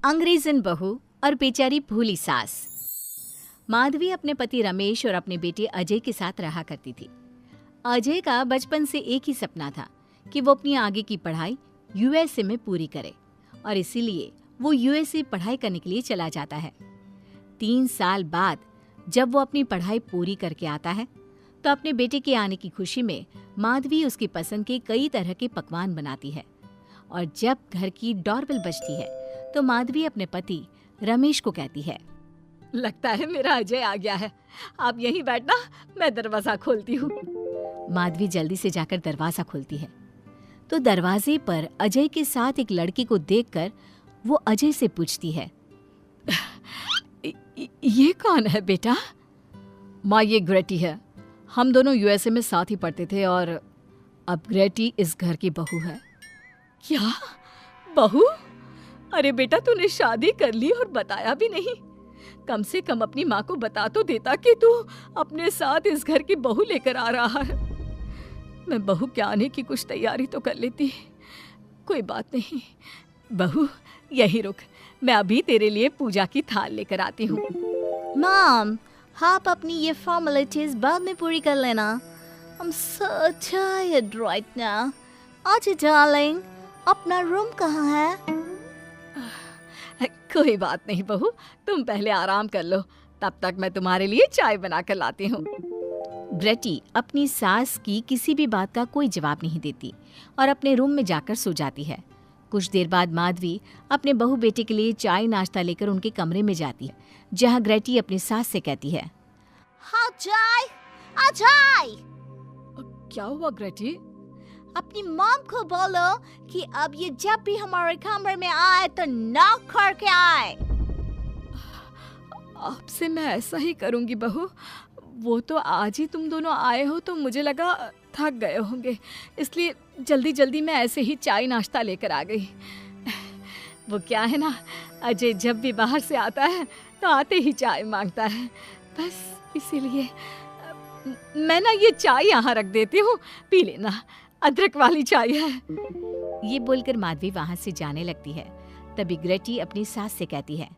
अंग्रेजन बहू और बेचारी भूली सास। माधवी अपने पति रमेश और अपने बेटे अजय के साथ रहा करती थी। अजय का बचपन से एक ही सपना था कि वो अपनी आगे की पढ़ाई यूएसए में पूरी करे और इसीलिए वो यूएसए पढ़ाई करने के लिए चला जाता है। 3 साल बाद जब वो अपनी पढ़ाई पूरी करके आता है तो अपने बेटे के आने की खुशी में माधवी उसकी पसंद के कई तरह के पकवान बनाती है और जब घर की डोरबेल बजती है तो माधवी अपने पति रमेश को कहती है, लगता है मेरा अजय आ गया है, आप यहीं बैठना, मैं दरवाजा खोलती हूँ। माधवी जल्दी से जाकर दरवाजा खोलती है तो दरवाजे पर अजय के साथ एक लड़की को देखकर वो अजय से पूछती है, ये कौन है बेटा? माँ, ये ग्रेटी है। हम दोनों यूएसए में साथ ही पढ़ते थे और अब ग्रेटी इस घर की बहू है। क्या बहू? अरे बेटा, तूने शादी कर ली और बताया भी नहीं। कम से कम अपनी माँ को बता तो देता कि तू अपने साथ इस घर की बहू लेकर आ रहा है। मैं बहू के आने की कुछ तैयारी तो कर लेती। कोई बात नहीं बहू, यही रुक, मैं अभी तेरे लिए पूजा की थाल लेकर आती हूँ। मॉम, आप अपनी ये फॉर्मेलिटीज बाद में पूरी कर लेना। I'm so tired right now. आजा डार्लिंग, अपना रूम कहाँ है? कोई बात नहीं बहू, तुम पहले आराम कर लो, तब तक मैं तुम्हारे लिए चाय बना कर लाती हूँ। ग्रेटी अपनी सास की किसी भी बात का कोई जवाब नहीं देती और अपने रूम में जाकर सो जाती है। कुछ देर बाद माधवी अपने बहू बेटे के लिए चाय नाश्ता लेकर उनके कमरे में जाती है, जहाँ ग्रेटी अपनी सास से कहती है, हाँ चाय, अजय। क्या हुआ ग्रेटी? अपनी मॉम को बोलो कि अब ये जब भी हमारे कमरे में आए तो नॉक करके आए। आपसे मैं ऐसा ही करूंगी बहू। वो तो आज ही तुम दोनों आए हो तो मुझे लगा थक गए होंगे, इसलिए जल्दी जल्दी मैं ऐसे ही चाय नाश्ता लेकर आ गई। वो क्या है ना, अजय जब भी बाहर से आता है तो आते ही चाय मांगता है, बस इसीलिए मैं ना ये चाय यहाँ रख देती हूँ, पी लेना, अदरक वाली चाय है। ये बोलकर माधवी वहाँ से जाने लगती है। तभी ग्रेटी अपनी सास से कहती है,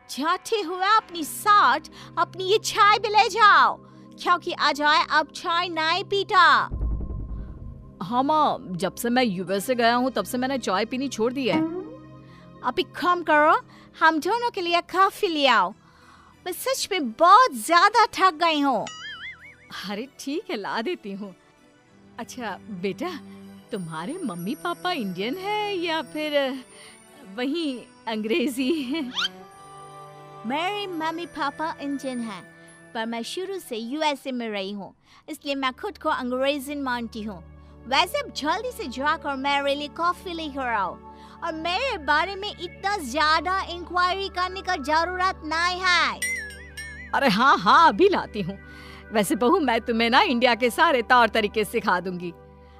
जाते हुए अपनी साथ अपनी ये चाय भी ले जाओ, क्योंकि अजय अब चाय नहीं पीता। हाँ माँ, जब से मैं यूएसए गया हूँ तब से मैंने चाय पीनी छोड़ दी है। अब एक काम करो, हम दोनों के लिए कॉफी ले आओ, मैं सच में बहुत ज्यादा थक गई हूँ। अरे ठीक है, ला देती हूँ। अच्छा बेटा, तुम्हारे मम्मी पापा इंडियन है या फिर वही अंग्रेजी है? मेरे मम्मी पापा इंडियन हैं, पर मैं शुरू से यूएसए में रही हूँ, इसलिए मैं खुद को अंग्रेजन मानती हूँ। वैसे अब जल्दी से जाकर मेरे लिए कॉफी लेकर आओ और मेरे बारे में इतना ज्यादा इंक्वायरी करने का जरूरत नहीं है। अरे हाँ हाँ, अभी लाती हूँ। वैसे बहू, मैं तुम्हें ना इंडिया के सारे तौर तरीके सिखा दूंगी।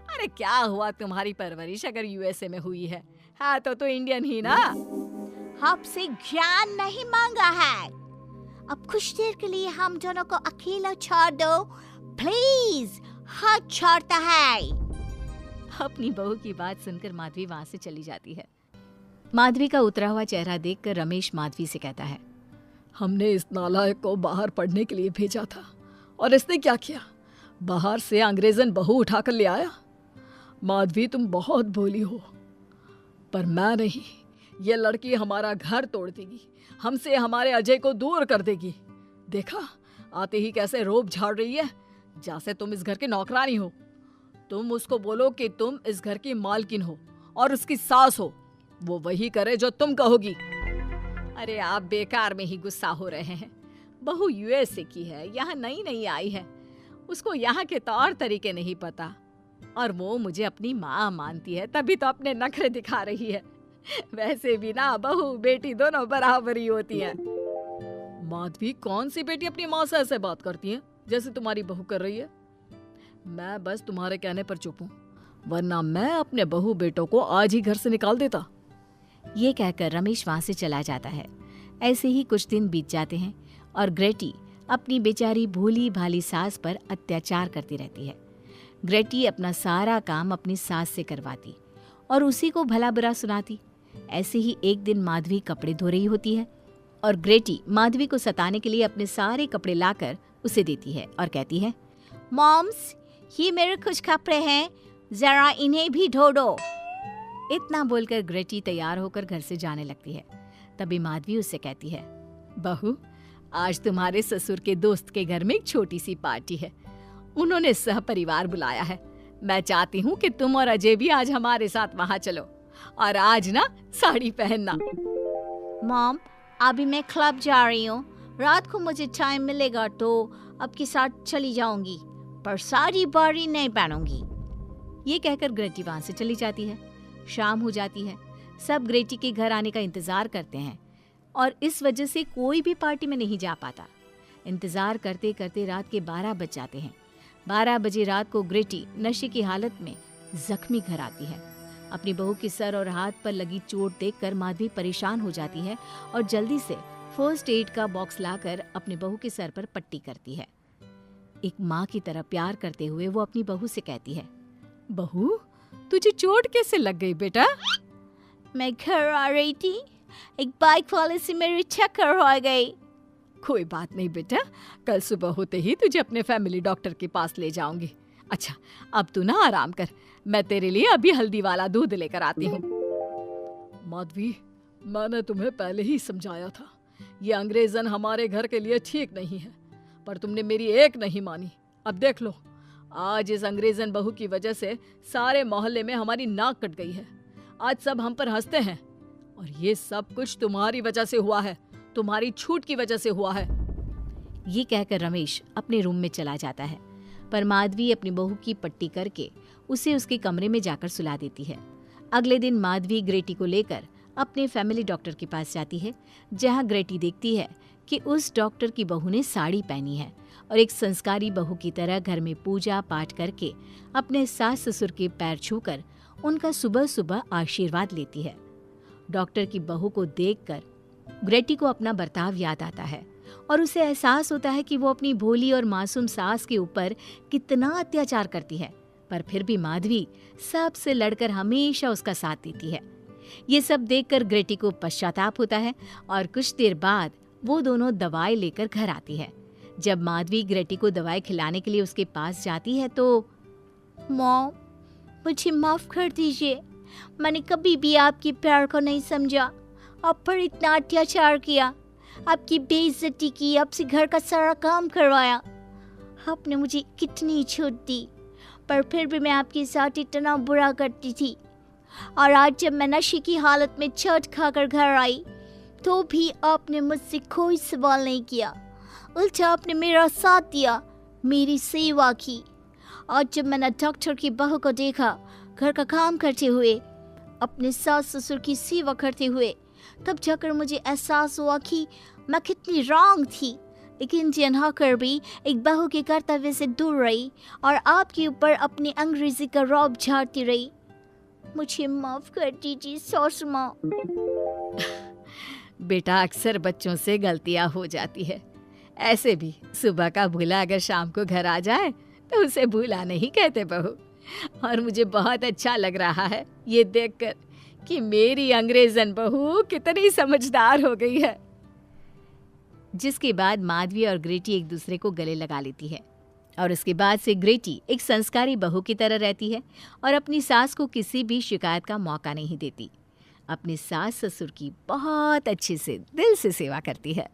अरे क्या हुआ, तुम्हारी परवरिश अगर यूएसए में हुई है हाँ तो इंडियन ही ना। आपसे ज्ञान नहीं मांगा है, अब कुछ देर के लिए हम दोनों को अकेला छोड़ दो प्लीज, हाथ छोड़ता है। अपनी बहू की बात सुनकर माधवी वहाँ से चली जाती है। माधवी का उतरा हुआ चेहरा देखकर रमेश माधवी से कहता है, हमने इस नालायक को बाहर पढ़ने के लिए भेजा था और इसने क्या किया, बाहर से अंग्रेजन बहू उठाकर ले आया। माधवी, तुम बहुत भोली हो, पर मैं नहीं। ये लड़की हमारा घर तोड़ देगी, हमसे हमारे अजय को दूर कर देगी। देखा, आते ही कैसे रोब झाड़ रही है, जैसे तुम इस घर की नौकरानी हो। तुम उसको बोलो कि तुम इस घर की मालकिन हो और उसकी सास हो, वो वही करे जो तुम कहोगी। अरे आप बेकार में ही गुस्सा हो रहे हैं। बहू यूएसए की है, यहाँ नई नई आई है, उसको यहाँ के तौर तरीके नहीं पता और वो मुझे अपनी माँ मानती है, तभी तो अपने नखरे दिखा रही है। वैसे भी ना बहू बेटी दोनों बराबर ही होती हैं। माधवी, कौन सी बेटी अपनी माँ से ऐसे बात करती है जैसे तुम्हारी बहू कर रही है? मैं बस तुम्हारे कहने पर चुप हूँ, वरना मैं अपने बहू बेटों को आज ही घर से निकाल देता। ये कहकर रमेश वहाँ से चला जाता है। ऐसे ही कुछ दिन बीत जाते हैं और ग्रेटी अपनी बेचारी भोली भाली सास पर अत्याचार करती रहती है। ग्रेटी अपना सारा काम अपनी सास से करवाती और उसी को भला बुरा सुनाती। ऐसे ही एक दिन माधवी कपड़े धो रही होती है और ग्रेटी माधवी को सताने के लिए अपने सारे कपड़े लाकर उसे देती है और कहती है, मॉम्स, ये मेरे कुछ कपड़े हैं, जरा इन्हें भी धो दो। इतना बोलकर ग्रेटी तैयार होकर घर से जाने लगती है। तभी माधवी उससे कहती है, बहू, आज तुम्हारे ससुर के दोस्त के घर में एक छोटी सी पार्टी है। उन्होंने सहपरिवार बुलाया है। मैं चाहती हूँ कि तुम और अजय भी आज हमारे साथ वहाँ चलो और आज ना साड़ी पहनना। मॉम, अभी मैं क्लब जा रही हूँ, रात को मुझे टाइम मिलेगा तो आपके साथ चली जाऊंगी, पर साड़ी बारी नहीं पहनूंगी। ये कहकर ग्रेटी वहाँ से चली जाती है। शाम हो जाती है। सब ग्रेटी के घर आने का इंतजार करते हैं और इस वजह से कोई भी पार्टी में नहीं जा पाता। इंतजार करते करते रात के 12 बज जाते हैं। 12 बजे रात को ग्रेटी नशे की हालत में जख्मी घर आती है। अपनी बहू के सर और हाथ पर लगी चोट देखकर माधवी परेशान हो जाती है और जल्दी से फर्स्ट एड का बॉक्स लाकर अपनी बहू के सर पर पट्टी करती है। एक माँ की तरह प्यार करते हुए वो अपनी बहू से कहती है, बहू, तुझे चोट कैसे लग गई बेटा? मैं घर आ रही थी, एक बाइक वाले से मेरी टक्कर हो गई। कोई बात नहीं बेटा, कल सुबह होते ही तुझे अपने फैमिली डॉक्टर के पास ले जाऊंगी। अच्छा, अब तू ना आराम कर, मैं तेरे लिए अभी हल्दी वाला दूध लेकर आती हूँ। माधवी, मैंने तुम्हें पहले ही समझाया था, ये अंग्रेजन हमारे घर के लिए ठीक नहीं है, पर तुमने मेरी एक नहीं मानी। अब देख लो, आज इस अंग्रेजन बहू की वजह से सारे मोहल्ले में हमारी नाक कट गई है। आज सब हम पर हंसते हैं और ये सब कुछ तुम्हारी वजह से हुआ है, तुम्हारी छूट की वजह से हुआ है। ये कहकर रमेश अपने रूम में चला जाता है, पर माधवी अपनी बहू की पट्टी करके उसे उसके कमरे में जाकर सुला देती है। अगले दिन माधवी ग्रेटी को लेकर अपने फैमिली डॉक्टर के पास जाती है, जहां ग्रेटी देखती है कि उस डॉक्टर की बहू ने साड़ी पहनी है और एक संस्कारी बहू की तरह घर में पूजा पाठ करके अपने सास ससुर के पैर छूकर उनका सुबह सुबह आशीर्वाद लेती है। डॉक्टर की बहू को देखकर ग्रेटी को अपना बर्ताव याद आता है और उसे एहसास होता है कि वो अपनी भोली और मासूम सास के ऊपर कितना अत्याचार करती है, पर फिर भी माधवी सबसे लड़कर हमेशा उसका साथ देती है। ये सब देखकर ग्रेटी को पश्चाताप होता है और कुछ देर बाद वो दोनों दवाई लेकर घर आती है। जब माधवी ग्रेटी को दवाई खिलाने के लिए उसके पास जाती है तो, मॉम, मुझे माफ कर दीजिए, मैंने कभी भी आपके प्यार को नहीं समझा, आप पर इतना अत्याचार किया, आपकी बेइज्जती की, आपसे घर का सारा काम करवाया। आपने मुझे कितनी छूट दी, पर फिर भी मैं आपके साथ इतना बुरा करती थी। और आज जब मैं नशे की हालत में चोट खाकर घर आई तो भी आपने मुझसे कोई सवाल नहीं किया, उल्टा आपने मेरा साथ दिया, मेरी सेवा की। आज जब मैंने डॉक्टर की बहू को देखा घर का काम करते हुए, अपने सास ससुर की सेवा करते हुए, तब जाकर मुझे एहसास हुआ कि मैं कितनी रॉन्ग थी। एक इंडियन होकर भी एक बहू के कर्तव्य से दूर रही और आपके ऊपर अपनी अंग्रेजी का रौब झाड़ती रही। मुझे माफ कर दीजिए सासू माँ। बेटा, अक्सर बच्चों से गलतियां हो जाती है। ऐसे भी सुबह का भूला अगर शाम को घर आ जाए तो उसे भूला नहीं कहते बहू। और मुझे बहुत अच्छा लग रहा है ये देखकर कि मेरी अंग्रेजन बहू कितनी समझदार हो गई है। जिसके बाद माधवी और ग्रेटी एक दूसरे को गले लगा लेती है और उसके बाद से ग्रेटी एक संस्कारी बहू की तरह रहती है और अपनी सास को किसी भी शिकायत का मौका नहीं देती। अपनी सास ससुर की बहुत अच्छे से दिल से सेवा करती है।